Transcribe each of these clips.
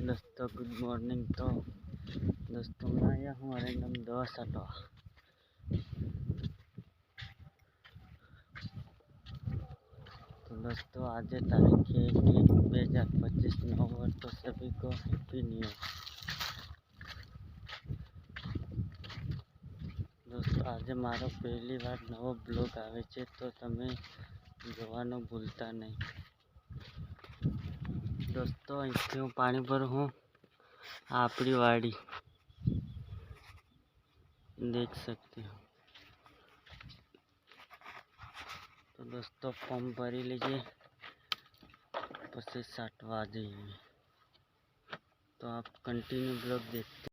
दोस्तों good morning. तो दोस्तों मैं आया हूँ अरेंडम दवा साटवा। तो दोस्तों आज तारीख 1/1/2025 नवंबर। तो सभी को हैप्पी न्यू ईयर। दोस्तों आज मारो पहली बार नवो ब्लॉग आवे छे, तो तमे जोवानुं भूलता नहीं। दोस्तों અહીંથી હું પાણી ભરું हूँ, आपरी वाड़ी देख सकते हो। तो दोस्तों पंप भरी लीजिए, પછી साटवा जाइए। तो आप कंटिन्यू ब्लॉग देखते।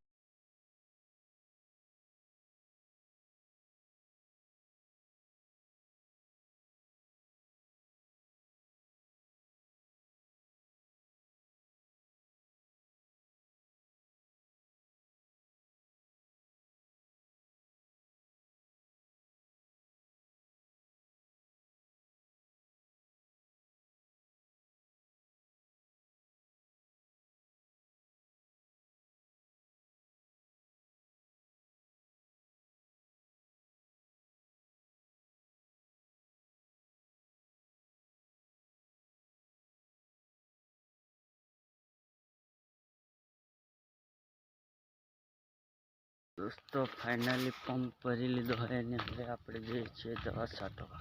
दोस्तों फाइनली पंप भरी लीधो है ने हवे आपणे जईए छीए दवा छांटवा।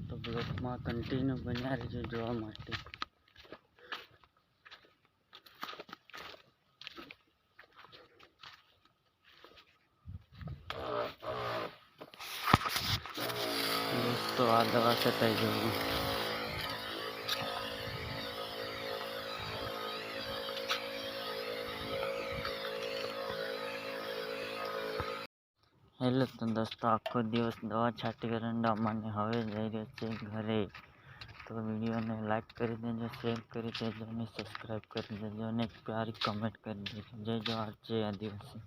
तो ब्लॉक में कंटिन्यू बन्या रहीजो जोवा माटे। दोस्तों आ दवा छटाई गई। हेलो तो दोस्तों आखो दिवस दवा छाटी एरंडामां ने हवे जई रह्यो छे घरे। तो वीडियो ने लाइक कर देजो, शेर कर देजो, सब्सक्राइब कर देजो, एक प्यारी कमेंट कर देजो। जय जवाहर जय आदिवासी।